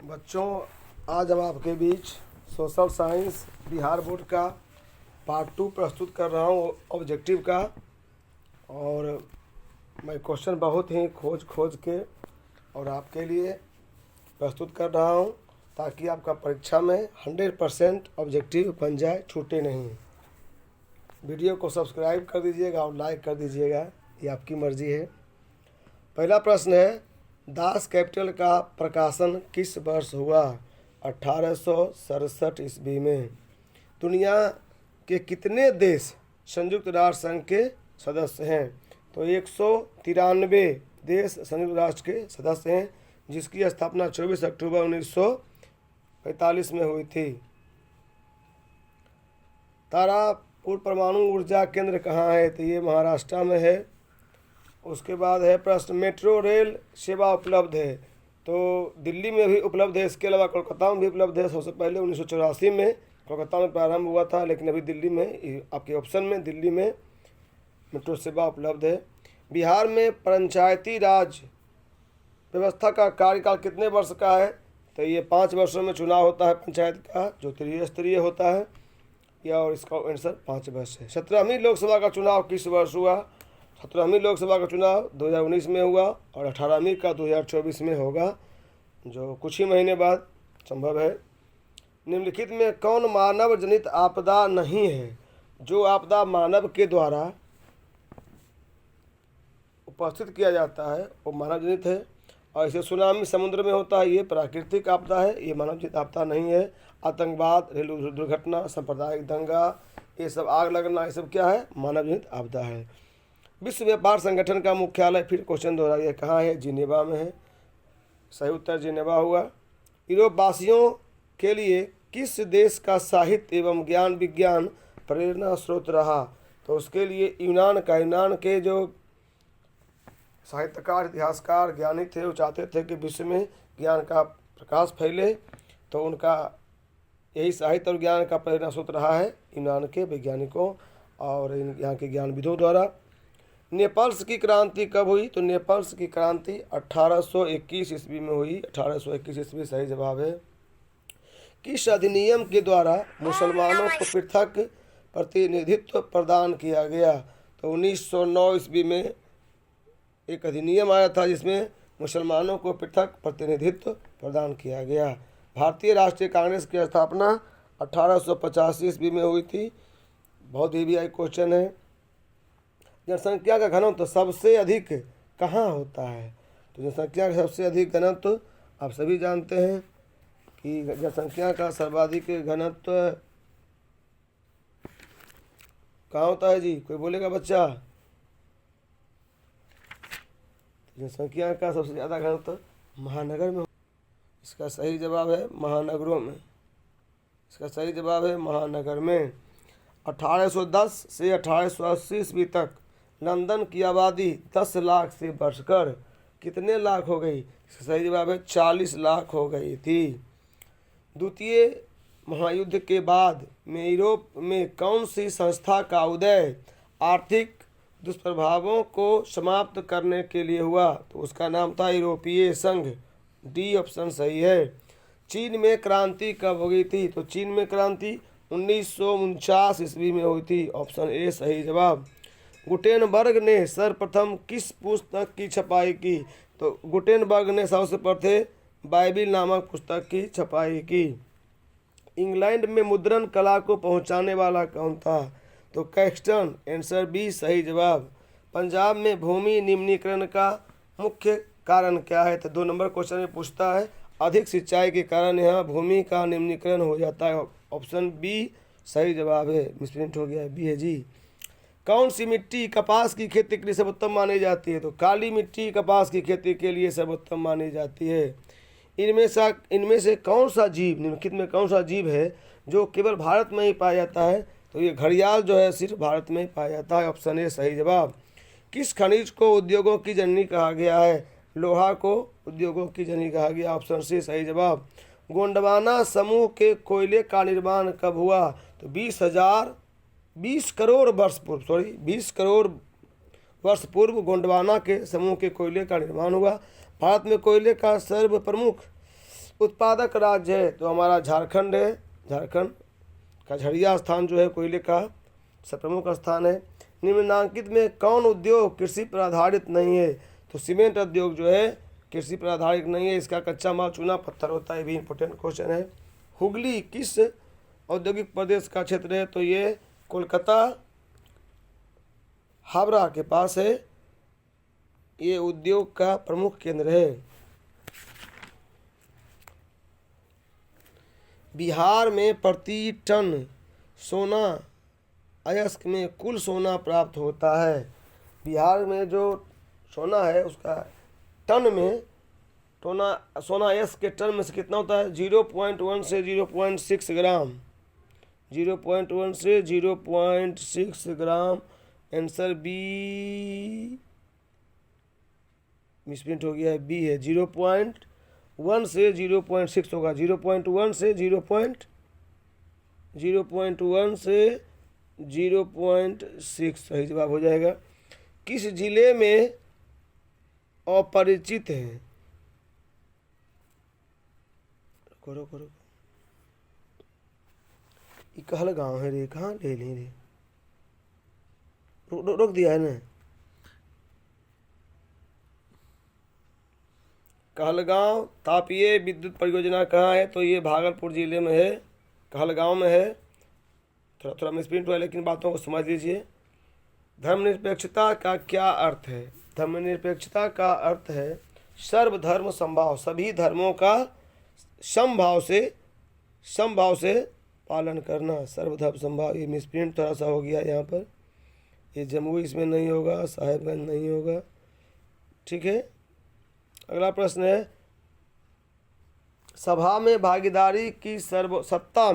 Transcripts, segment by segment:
बच्चों, आज हम आपके बीच सोशल साइंस बिहार बोर्ड का पार्ट 2 प्रस्तुत कर रहा हूँ ऑब्जेक्टिव का। और मैं क्वेश्चन बहुत ही खोज के और आपके लिए प्रस्तुत कर रहा हूँ ताकि आपका परीक्षा में 100% ऑब्जेक्टिव बन जाए, छूटे नहीं। वीडियो को सब्सक्राइब कर दीजिएगा और लाइक कर दीजिएगा, ये आपकी मर्ज़ी है। पहला प्रश्न है, दास कैपिटल का प्रकाशन किस वर्ष हुआ? 1867 ईस्वी में। दुनिया के कितने देश संयुक्त राष्ट्र संघ के सदस्य हैं? तो 193 देश संयुक्त राष्ट्र के सदस्य हैं, जिसकी स्थापना 24 अक्टूबर 1945 में हुई थी। तारापुर परमाणु ऊर्जा केंद्र कहाँ है? तो ये महाराष्ट्र में है। उसके बाद है प्रश्न, मेट्रो रेल सेवा उपलब्ध है? तो दिल्ली में भी उपलब्ध है, इसके अलावा कोलकाता में भी उपलब्ध है। सबसे पहले 1984 में कोलकाता में प्रारंभ हुआ था, लेकिन अभी दिल्ली में, आपके ऑप्शन में दिल्ली में मेट्रो सेवा उपलब्ध है। बिहार में पंचायती राज व्यवस्था का कार्यकाल कितने वर्ष का है? तो ये 5 वर्षों में चुनाव होता है पंचायत का, जो त्रिस्तरीय होता है। या और इसका आंसर 5 वर्ष है। 17वीं लोकसभा का चुनाव किस वर्ष हुआ? 17वीं लोकसभा का चुनाव 2019 में हुआ और 18वीं का 2024 में होगा, जो कुछ ही महीने बाद संभव है। निम्नलिखित में कौन मानव जनित आपदा नहीं है? जो आपदा मानव के द्वारा उपस्थित किया जाता है वो मानव जनित है। और इसे सुनामी समुद्र में होता है, ये प्राकृतिक आपदा है, ये मानव जनित आपदा नहीं है। आतंकवाद, रेल दुर्घटना, सांप्रदायिक दंगा, ये सब, आग लगना, ये सब क्या है? मानव जनित आपदा है। विश्व व्यापार संगठन का मुख्यालय, फिर क्वेश्चन दोहराइए, कहाँ है? जिनेवा में है। सही उत्तर जिनेवा हुआ। यूरोप वासियों के लिए किस देश का साहित्य एवं ज्ञान विज्ञान प्रेरणा स्रोत रहा? तो उसके लिए यूनान का। यूनान के जो साहित्यकार, इतिहासकार, ज्ञानी थे, वो चाहते थे कि विश्व में ज्ञान का प्रकाश फैले, तो उनका यही साहित्य और ज्ञान का प्रेरणा स्रोत रहा है यूनान के वैज्ञानिकों और यहाँ के ज्ञानविदों द्वारा। नेपल्स की क्रांति कब हुई? तो नेपल्स की क्रांति 1821 ईस्वी में हुई। 1821 ईस्वी सही जवाब है। किस अधिनियम के द्वारा मुसलमानों को पृथक प्रतिनिधित्व प्रदान किया गया? तो 1909 ईस्वी में एक अधिनियम आया था जिसमें मुसलमानों को पृथक प्रतिनिधित्व प्रदान किया गया। भारतीय राष्ट्रीय कांग्रेस की स्थापना 1885 ईस्वी में हुई थी। बहुत ही भी क्वेश्चन है। जनसंख्या का घनत्व सबसे अधिक कहाँ होता है? तो जनसंख्या का सबसे अधिक घनत्व आप सभी जानते हैं कि जनसंख्या का सर्वाधिक घनत्व कहाँ होता है जी? कोई बोलेगा बच्चा? जनसंख्या का सबसे ज़्यादा घनत्व महानगर में। इसका सही जवाब है महानगरों में। इसका सही जवाब है महानगर में। 1810 से 1880 ईस्वी तक लंदन की आबादी 10 लाख से बढ़कर कितने लाख हो गई? इसका सही जवाब है 40 लाख हो गई थी। द्वितीय महायुद्ध के बाद में यूरोप में कौन सी संस्था का उदय आर्थिक दुष्प्रभावों को समाप्त करने के लिए हुआ? तो उसका नाम था यूरोपीय संघ। डी ऑप्शन सही है। चीन में क्रांति कब हो गई थी? तो चीन में क्रांति 1949 ईस्वी में हुई थी। ऑप्शन ए सही जवाब। गुटेनबर्ग ने सर्वप्रथम किस पुस्तक की छपाई की? तो गुटेनबर्ग ने सबसे प्रथम बाइबिल नामक पुस्तक की छपाई की। इंग्लैंड में मुद्रण कला को पहुंचाने वाला कौन था? तो कैक्सटन। आंसर बी सही जवाब। पंजाब में भूमि निम्नीकरण का मुख्य कारण क्या है? तो 2 नंबर क्वेश्चन में पूछता है। अधिक सिंचाई के कारण यहाँ भूमि का निम्नीकरण हो जाता है। ऑप्शन बी सही जवाब है। मिसप्रिंट हो गया है, बी है जी। कौन सी मिट्टी कपास की खेती के लिए सर्वोत्तम मानी जाती है? तो काली मिट्टी कपास की खेती के लिए सर्वोत्तम मानी जाती है। इनमें से कौन सा जीव, निम्नलिखित में कौन सा जीव है जो केवल भारत में ही पाया जाता है? तो ये घड़ियाल जो है सिर्फ भारत में ही पाया जाता है। ऑप्शन ए सही जवाब। किस खनिज को उद्योगों की जननी कहा गया है? लोहा को उद्योगों की जननी कहा गया। ऑप्शन सी सही जवाब। गोंडवाना समूह के कोयले का निर्माण कब हुआ? तो 20 करोड़ वर्ष पूर्व गोंडवाना के समूह के कोयले का निर्माण हुआ। भारत में कोयले का सर्व प्रमुख उत्पादक राज्य है तो हमारा झारखंड है। झारखंड का झरिया स्थान जो है कोयले का सब प्रमुख स्थान है। निम्नलिखित में कौन उद्योग कृषि पर आधारित नहीं है? तो सीमेंट उद्योग जो है कृषि पर आधारित नहीं है, इसका कच्चा माल चूना पत्थर होता है। ये भी इंपॉर्टेंट क्वेश्चन है। हुगली किस औद्योगिक प्रदेश का क्षेत्र है? तो ये कोलकाता हावड़ा के पास है, ये उद्योग का प्रमुख केंद्र है। बिहार में प्रति टन सोना अयस्क में कुल सोना प्राप्त होता है। बिहार में जो सोना है उसका टन में सोना अयस्क के टन में से कितना होता है? 0.1 से 0.6 ग्राम। 0.1 से 0.6 ग्राम। आंसर बी मिसप्रिंट हो गया है, बी है। 0.1 से 0.6 होगा। 0.1 से 0.1 से 0.6 सही जवाब हो जाएगा। किस जिले में अपरिचित है? करो करो, ये कहल गाँव है रे, कहाँ ले ली रे? रोक दिया है ना। कहलगांव तापीय विद्युत परियोजना कहाँ है? तो ये भागलपुर जिले में है, कहलगांव में है। थोड़ा थोड़ा मिसप्रिंट हुआ है लेकिन बातों को समझ लीजिए। धर्मनिरपेक्षता का क्या अर्थ है? धर्मनिरपेक्षता का अर्थ है सर्वधर्म समभाव, सभी धर्मों का समभाव से पालन करना। सर्वधर्म समभाव, ये मिसप्रिंट थोड़ा सा हो गया यहाँ पर। ये जम्मू इसमें नहीं होगा, साहेबगंज नहीं होगा, ठीक है। अगला प्रश्न है सभा में भागीदारी की सत्ता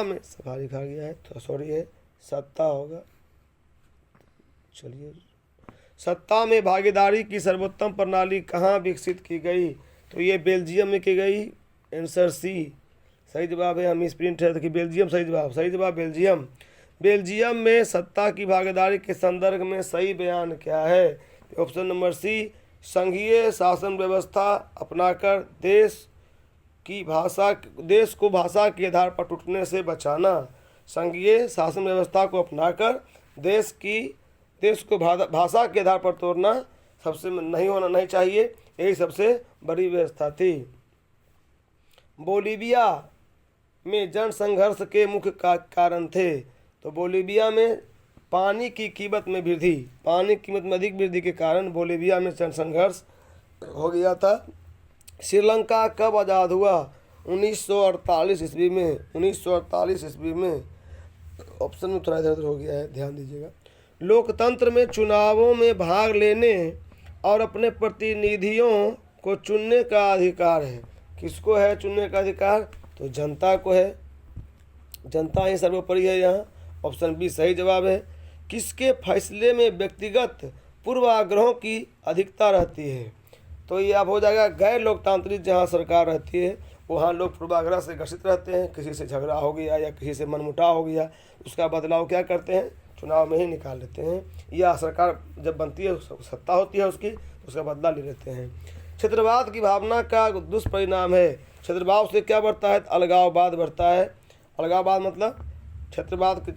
में सभा लिखा गया है तो सॉरी है, सत्ता होगा। चलिए, सत्ता में भागीदारी की सर्वोत्तम प्रणाली कहाँ विकसित की गई? तो ये बेल्जियम में की गई। आंसर सी सही जवाब है। हम स्प्रिंट है, देखिए बेल्जियम सही जवाब बेल्जियम। बेल्जियम में सत्ता की भागीदारी के संदर्भ में सही बयान क्या है? ऑप्शन नंबर सी, संघीय शासन व्यवस्था अपनाकर देश को भाषा के आधार पर टूटने से बचाना। संघीय शासन व्यवस्था को अपनाकर देश को भाषा के आधार पर तोड़ना सबसे नहीं चाहिए, यही सबसे बड़ी व्यवस्था थी। बोलीविया में जनसंघर्ष के मुख्य कारण थे? तो बोलीविया में पानी की कीमत में अधिक वृद्धि के कारण बोलीविया में जनसंघर्ष हो गया था। श्रीलंका कब आज़ाद हुआ? 1948 ईस्वी में। 1948 ईस्वी में। ऑप्शन में थोड़ा इधर उधर हो गया है, ध्यान दीजिएगा। लोकतंत्र में चुनावों में भाग लेने और अपने प्रतिनिधियों को चुनने का अधिकार है। किसको है चुनने का अधिकार? तो जनता को है, जनता ही सर्वोपरि है यहाँ। ऑप्शन बी सही जवाब है। किसके फैसले में व्यक्तिगत पूर्वाग्रहों की अधिकता रहती है? तो ये अब हो जाएगा गैर लोकतांत्रिक, जहाँ सरकार रहती है वहाँ लोग पूर्वाग्रह से ग्रसित रहते हैं। किसी से झगड़ा हो गया या किसी से मनमुटाव हो गया, उसका बदलाव क्या करते हैं? चुनाव में ही निकाल लेते हैं, या सरकार जब बनती है, सत्ता होती है उसकी, उसका बदला ले लेते हैं। क्षेत्रवाद की भावना का दुष्परिणाम है? क्षेत्रभाव से क्या बढ़ता है? अलगाववाद बढ़ता है। अलगाववाद मतलब क्षेत्रवाद के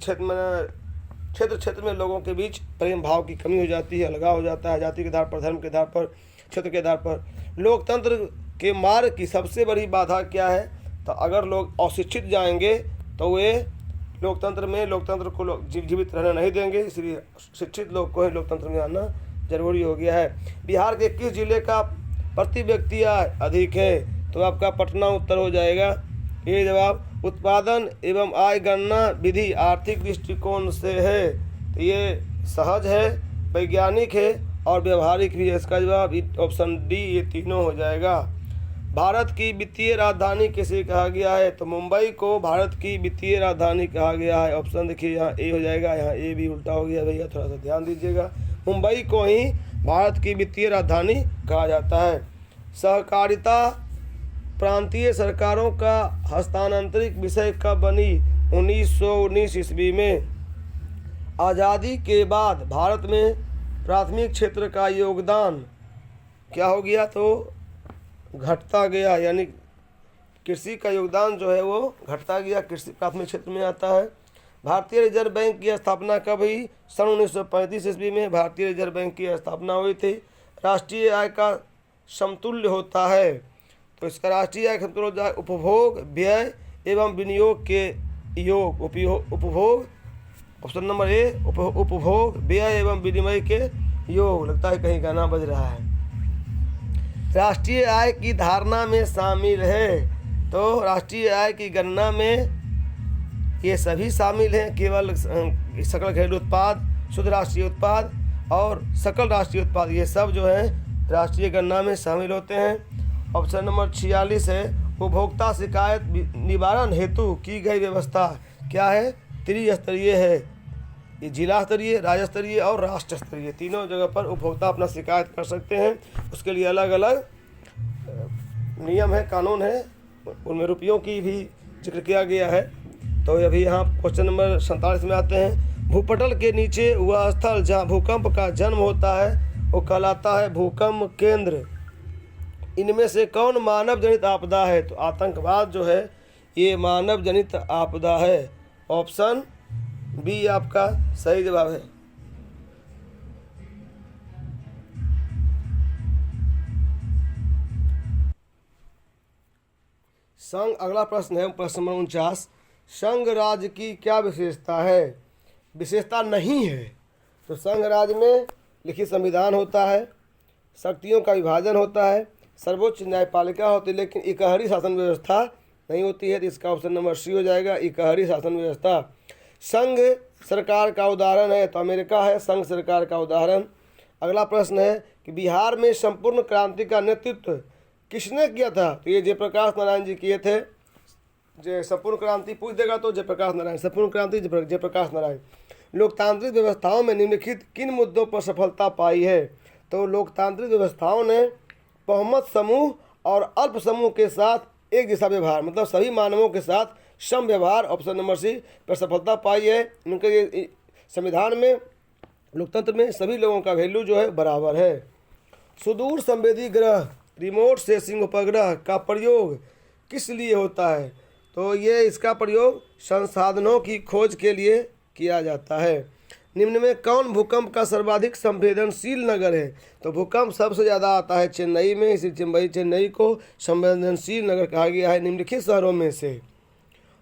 क्षेत्र में लोगों के बीच प्रेम भाव की कमी हो जाती है, अलगाव हो जाता है, जाति के आधार पर, धर्म के आधार पर, क्षेत्र के आधार पर। लोकतंत्र के मार्ग की सबसे बड़ी बाधा क्या है? तो अगर लोग अशिक्षित जाएंगे तो वे लोकतंत्र को जीवित रहने नहीं देंगे, इसलिए शिक्षित लोग को ही लोकतंत्र में आना जरूरी हो गया है। बिहार के किस जिले का प्रति व्यक्ति आय अधिक है? तो आपका पटना उत्तर हो जाएगा ये जवाब। उत्पादन एवं आय गणना विधि आर्थिक दृष्टिकोण से है? तो ये सहज है, वैज्ञानिक है और व्यवहारिक भी है। इसका जवाब ऑप्शन डी, ये तीनों हो जाएगा। भारत की वित्तीय राजधानी किसे कहा गया है? तो मुंबई को भारत की वित्तीय राजधानी कहा गया है। ऑप्शन देखिए यहाँ ए हो जाएगा, यहाँ ए भी उल्टा हो गया भैया, थोड़ा सा ध्यान दीजिएगा। मुंबई को ही भारत की वित्तीय राजधानी कहा जाता है। सहकारिता प्रांतीय सरकारों का हस्तांतरित विषय कब बनी? 1919 ईस्वी में। आज़ादी के बाद भारत में प्राथमिक क्षेत्र का योगदान क्या हो गया? तो घटता गया, यानी कृषि का योगदान जो है वो घटता गया, कृषि प्राथमिक क्षेत्र में आता है। भारतीय रिजर्व बैंक की स्थापना कब हुई? सन 1935 ईस्वी में भारतीय रिजर्व बैंक की स्थापना हुई थी। राष्ट्रीय आय का समतुल्य होता है, तो इसका राष्ट्रीय आय समतुल्य होता है उपभोग, व्यय एवं विनियोग के योग। उपभोग, ऑप्शन नंबर ए, उपभोग, व्यय एवं विनिमय के योग। लगता है कहीं गाना बज रहा है। राष्ट्रीय आय की धारणा में शामिल है, तो राष्ट्रीय आय की गणना में ये सभी शामिल हैं, केवल सकल घरेलू उत्पाद, शुद्ध राष्ट्रीय उत्पाद और सकल राष्ट्रीय उत्पाद, ये सब जो है राष्ट्रीय गणना में शामिल होते हैं। ऑप्शन नंबर 46 है, उपभोक्ता शिकायत निवारण हेतु की गई व्यवस्था क्या है? त्रिस्तरीय है, ये जिला स्तरीय, राज्य स्तरीय और राष्ट्र स्तरीय, तीनों जगह पर उपभोक्ता अपना शिकायत कर सकते हैं। उसके लिए अलग अलग नियम है, कानून है, उनमें रुपयों की भी जिक्र किया गया है। तो अभी यहाँ क्वेश्चन नंबर 47 में आते हैं। भूपटल के नीचे वह स्थल जहाँ भूकंप का जन्म होता है वो कहलाता है भूकंप केंद्र। इनमें से कौन मानव जनित आपदा है? तो आतंकवाद जो है ये मानव जनित आपदा है। ऑप्शन बी आपका सही जवाब है। संघ, अगला प्रश्न है प्रश्न नंबर 49। संघ राज्य की क्या विशेषता है? विशेषता नहीं है। तो संघ राज्य में लिखित संविधान होता है, शक्तियों का विभाजन होता है, सर्वोच्च न्यायपालिका होती है, लेकिन इकहरी शासन व्यवस्था नहीं होती है। तो इसका ऑप्शन नंबर सी हो जाएगा, इकहरी शासन व्यवस्था। संघ सरकार का उदाहरण है, तो अमेरिका है संघ सरकार का उदाहरण। अगला प्रश्न है कि बिहार में संपूर्ण क्रांति का नेतृत्व किसने किया था? तो ये जयप्रकाश नारायण जी किए थे। जय संपूर्ण क्रांति पूछ देगा तो जयप्रकाश नारायण, संपूर्ण क्रांति जयप्रकाश नारायण। लोकतांत्रिक व्यवस्थाओं में निम्नलिखित किन मुद्दों पर सफलता पाई है? तो लोकतांत्रिक व्यवस्थाओं ने बहुमत समूह और अल्प समूह के साथ एक जैसा व्यवहार, मतलब सभी मानवों के साथ सम व्यवहार, ऑप्शन नंबर सी पर सफलता पाई है। उनके ये संविधान में, लोकतंत्र में सभी लोगों का वैल्यू जो है बराबर है। सुदूर संवेदी ग्रह, रिमोट सेंसिंग उपग्रह का प्रयोग किस लिए होता है? तो ये इसका प्रयोग संसाधनों की खोज के लिए किया जाता है। निम्न में कौन भूकंप का सर्वाधिक संवेदनशील नगर है? तो भूकंप सबसे ज़्यादा आता है चेन्नई में, इसी चेन्नई को संवेदनशील नगर कहा गया है। निम्नलिखित शहरों में से,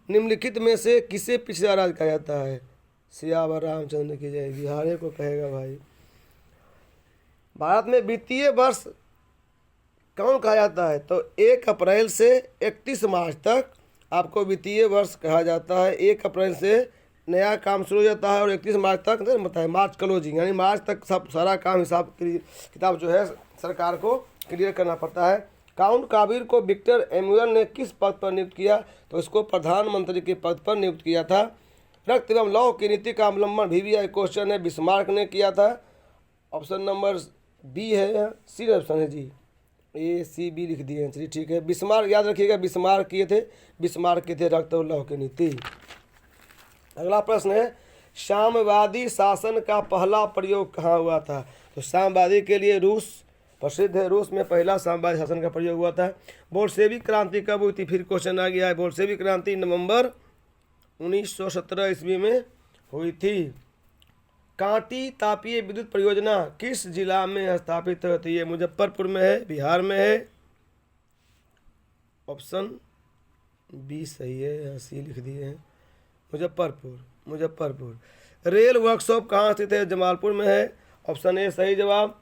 निम्नलिखित में से किसे पिछड़ा राज्य कहा जाता है? सियावर रामचंद्र की जय, बिहार को कहेगा भाई। भारत में वित्तीय वर्ष कौन कहा जाता है? तो 1 अप्रैल से 31 मार्च तक आपको वित्तीय वर्ष कहा जाता है। 1 अप्रैल से नया काम शुरू हो जाता है और 31 मार्च तक नहीं बताया, मार्च क्लोजिंग, यानी मार्च तक सब सारा काम हिसाब किताब जो है सरकार को क्लियर करना पड़ता है। काउंट काबिर को विक्टर एमुअल ने किस पद पर नियुक्त किया? तो इसको प्रधानमंत्री के पद पर नियुक्त किया था। रक्त एवं लौह की नीति का अवलंबन VVI क्वेश्चन है, बिस्मार्क ने किया था। ऑप्शन नंबर बी है, सी ऑप्शन है जी, A-C-B लिख दिए हैं, चलिए ठीक है। बिस्मार्क याद रखिएगा, बिस्मार्क किए थे, बिस्मार्क किए थे रक्त और लौह की नीति। अगला प्रश्न है साम्यवादी शासन का पहला प्रयोग कहाँ हुआ था? तो साम्यवादी के लिए रूस प्रसिद्ध है, रूस में पहला साम्यवादी शासन का प्रयोग हुआ था। बोल्शेविक क्रांति कब हुई थी? फिर क्वेश्चन आ गया है। बोल्शेविक क्रांति नवंबर 1917 ईस्वी में हुई थी। कांटी तापीय विद्युत परियोजना किस जिला में स्थापित है? तो ये मुजफ्फरपुर में है, बिहार में है। ऑप्शन बी सही है, यहाँ सी लिख दिए हैं, मुजफ्फरपुर। रेल वर्कशॉप कहाँ स्थित है? जमालपुर में है। ऑप्शन ए सही जवाब।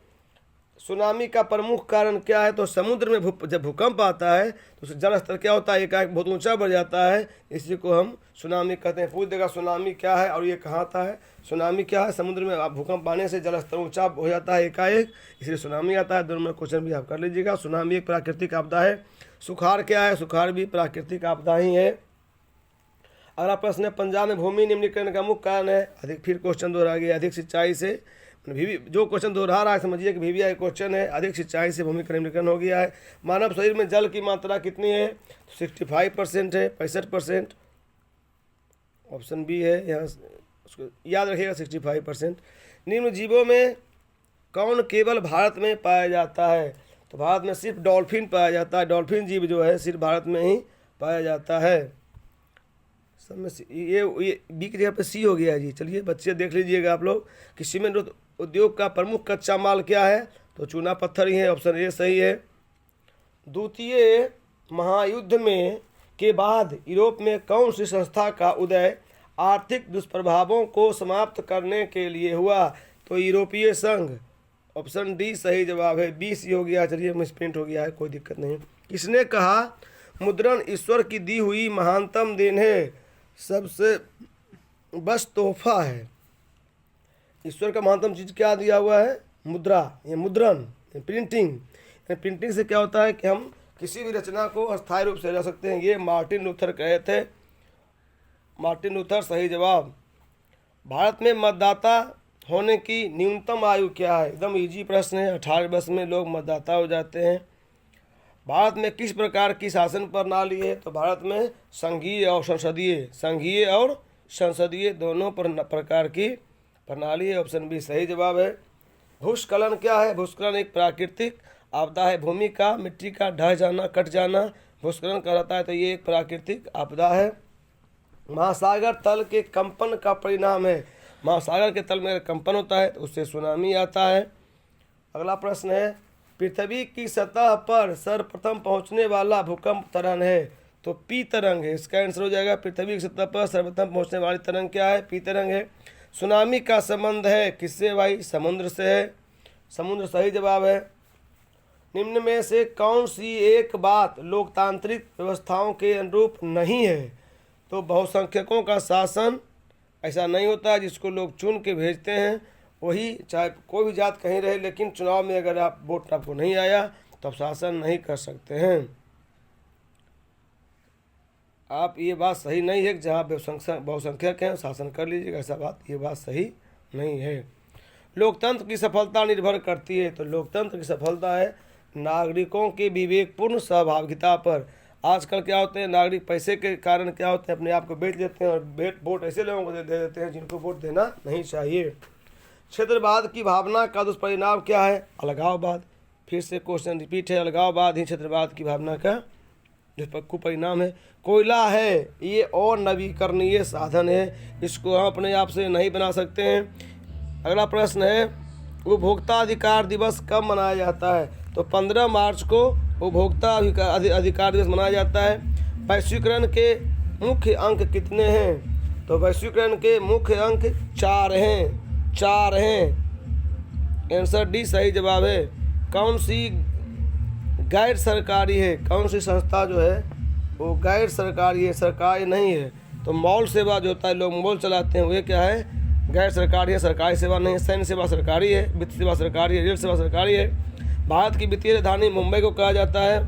सुनामी का प्रमुख कारण क्या है? तो समुद्र में जब भूकंप आता है तो जल स्तर क्या होता है? एकाएक बहुत ऊंचा बढ़ जाता है, इसी को हम सुनामी कहते हैं। पूछ देगा सुनामी क्या है और ये कहाँ आता है। सुनामी क्या है? समुद्र में भूकंप आने से जल स्तर ऊंचा हो जाता है एकाएक, इसलिए सुनामी आता है। दोनों में क्वेश्चन भी आप कर लीजिएगा। सुनामी एक प्राकृतिक आपदा है। सुखाड़ क्या है? सुखाड़ भी प्राकृतिक आपदा ही है। अगला प्रश्न है पंजाब में भूमि निम्नीकरण का मुख्य कारण है? अधिक, फिर क्वेश्चन दोहरा गया, अधिक सिंचाई से। जो क्वेश्चन दोहरा रहा है समझिए कि VVI क्वेश्चन है, अधिक सिंचाई से भूमि का निम्नीकरण हो गया है। मानव शरीर में जल की मात्रा कितनी है? 65% है, 65%। ऑप्शन बी है, यहाँ उसको याद रखिएगा 65%। निम्न जीवों में कौन केवल भारत में पाया जाता है? तो भारत में सिर्फ डॉल्फिन पाया जाता है, डॉल्फिन जीव जो है सिर्फ भारत में ही पाया जाता है। सब में ये बी की जगह पे सी हो गया जी। चलिए बच्चे देख लीजिएगा आप लोग कि सीमेंट उद्योग का प्रमुख कच्चा माल क्या है, तो चूना पत्थर ही है, ऑप्शन ए सही है। द्वितीय महायुद्ध में के बाद यूरोप में कौन सी संस्था का उदय आर्थिक दुष्प्रभावों को समाप्त करने के लिए हुआ, तो यूरोपीय संघ, ऑप्शन डी सही जवाब है। 20 हो गया। चलिए मिसप्रिंट हो गया है, कोई दिक्कत नहीं। किसने कहा मुद्रण ईश्वर की दी हुई महानतम देन है, सबसे बस तोहफा है। ईश्वर का महानतम चीज़ क्या दिया हुआ है, मुद्रा, ये मुद्रण, प्रिंटिंग। प्रिंटिंग से क्या होता है कि हम किसी भी रचना को अस्थायी रूप से रख सकते हैं। ये मार्टिन लूथर कहे थे, मार्टिन लूथर सही जवाब। भारत में मतदाता होने की न्यूनतम आयु क्या है, एकदम इजी प्रश्न है। 18 वर्ष में लोग मतदाता हो जाते हैं। भारत में किस प्रकार की शासन प्रणाली है, तो भारत में संघीय और संसदीय, संघीय और संसदीय दोनों प्रकार की प्रणाली है, ऑप्शन बी सही जवाब है। भूस्खलन क्या है, भूस्खलन एक प्राकृतिक आपदा है। भूमि का, मिट्टी का ढह जाना, कट जाना भूस्खलन कहलाता है, तो ये एक प्राकृतिक आपदा है। महासागर तल के कंपन का परिणाम है, महासागर के तल में अगर कंपन होता है तो उससे सुनामी आता है। अगला प्रश्न है पृथ्वी की सतह पर सर्वप्रथम पहुंचने वाला भूकंप तरंग है, तो पी तरंग है। इसका आंसर हो जाएगा पृथ्वी की सतह पर सर्वप्रथम पहुंचने वाली तरंग क्या है, पी तरंग है। सुनामी का संबंध है किससे भाई, समुद्र से है, समुद्र सही जवाब है। निम्न में से कौन सी एक बात लोकतांत्रिक व्यवस्थाओं के अनुरूप नहीं है, तो बहुसंख्यकों का शासन ऐसा नहीं होता जिसको लोग चुन के भेजते हैं, वही चाहे कोई भी जात कहीं रहे, लेकिन चुनाव में अगर आप वोट आपको नहीं आया तो आप शासन नहीं कर सकते हैं। आप ये बात सही नहीं है कि जहाँ बहुसंख्यक हैं शासन कर लीजिएगा, ऐसा बात ये बात सही नहीं है। लोकतंत्र की सफलता निर्भर करती है, तो लोकतंत्र की सफलता है नागरिकों की विवेकपूर्ण सहभागिता पर। आजकल क्या होते हैं, नागरिक पैसे के कारण क्या होते हैं, अपने आप को बेच देते हैं और वोट ऐसे लोगों को दे देते हैं जिनको वोट देना नहीं चाहिए। क्षेत्रवाद की भावना का दुष्परिणाम क्या है, अलगाववाद। फिर से क्वेश्चन रिपीट है, अलगाववाद ही क्षेत्रवाद की भावना का कुपरिणाम है। कोयला है ये और नवीकरणीय साधन है, इसको हम अपने आप से नहीं बना सकते हैं। अगला प्रश्न है उपभोक्ता अधिकार दिवस कब मनाया जाता है, तो 15 मार्च को उपभोक्ता अधिकार दिवस मनाया जाता है। वैश्वीकरण के मुख्य अंक कितने हैं, तो वैश्वीकरण के मुख्य अंक 4 हैं, 4 हैं। आंसर डी सही जवाब है। कौन सी गैर सरकारी है, कौन सी संस्था जो है वो गैर सरकारी है, सरकारी नहीं है, तो मॉल सेवा जो होता है लोग मॉल चलाते हैं वे क्या है, गैर सरकारी है, सरकारी सेवा नहीं है। सैन्य सेवा सरकारी है, वित्त सेवा सरकारी है, रेल सेवा सरकारी है। भारत की वित्तीय राजधानी मुंबई को कहा जाता है।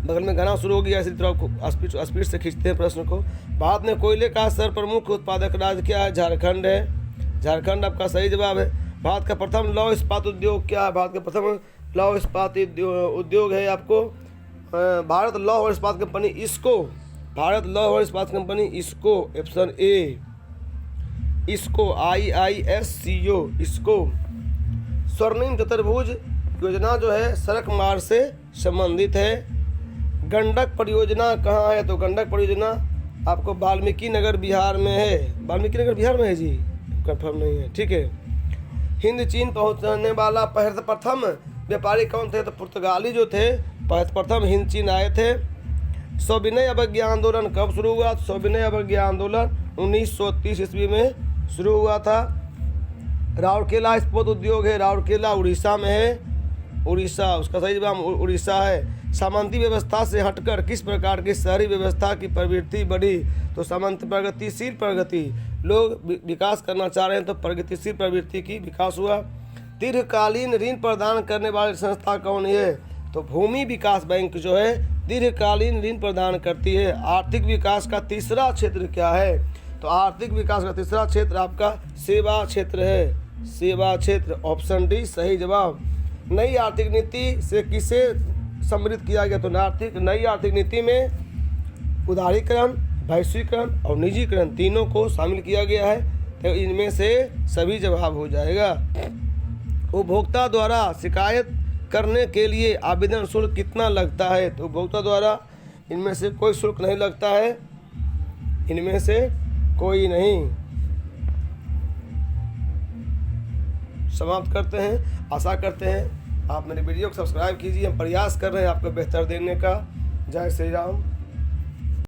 बगल में गाना शुरू हो गया, इसी तरह स्पीड से खींचते हैं प्रश्न को। भारत में कोयले का सर्वप्रमुख उत्पादक राज्य क्या है, झारखंड है, झारखंड आपका सही जवाब है। भारत का प्रथम लौह इस्पात उद्योग क्या है, भारत का प्रथम लौह इस्पात उद्योग है आपको भारत लौह और इस्पात कंपनी इसको, भारत लौह और इस्पात कंपनी इसको, ऑप्शन ए इसको, IISCO इसको। स्वर्णिम चतुर्भुज योजना जो है सड़क मार्ग से संबंधित है। गंडक परियोजना कहाँ है, तो गंडक परियोजना आपको वाल्मीकि नगर बिहार में है, वाल्मीकि नगर बिहार में है जी, कंफर्म नहीं है, ठीक है। हिंद चीन पहुँचने वाला प्रथम व्यापारी कौन थे, तो पुर्तगाली जो थे प्रथम हिंद चीन आए थे। सविनय अवज्ञा आंदोलन कब शुरू हुआ, सविनय अवज्ञा आंदोलन 1930 ईस्वी में शुरू हुआ था। राउरकेला इस्पात उद्योग है, राउरकेला उड़ीसा में है, उड़ीसा उसका सही जवाब उड़ीसा है। सामंती व्यवस्था से हटकर किस प्रकार की शहरी व्यवस्था की प्रवृत्ति बढ़ी, तो सामंत प्रगतिशील प्रगति, लोग विकास करना चाह रहे हैं तो प्रगतिशील प्रवृत्ति की विकास हुआ। दीर्घकालीन ऋण प्रदान करने वाली संस्था कौन है, तो भूमि विकास बैंक जो है दीर्घकालीन ऋण प्रदान करती है। आर्थिक विकास का तीसरा क्षेत्र क्या है, तो आर्थिक विकास का तीसरा क्षेत्र आपका सेवा क्षेत्र है, सेवा क्षेत्र, ऑप्शन डी सही जवाब। नई आर्थिक नीति से किसे सम्मिलित किया गया, तो नई आर्थिक नीति में उदारीकरण, वैश्वीकरण और निजीकरण तीनों को शामिल किया गया है, तो इनमें से सभी जवाब हो जाएगा। उपभोक्ता द्वारा शिकायत करने के लिए आवेदन शुल्क कितना लगता है? तो उपभोक्ता द्वारा इनमें से कोई शुल्क नहीं लगता है, इनमें से कोई नहीं। समाप्त करते हैं। आशा करते हैं आप मेरे वीडियो को सब्सक्राइब कीजिए। हम प्रयास कर रहे हैं आपको बेहतर देने का। जय श्री राम।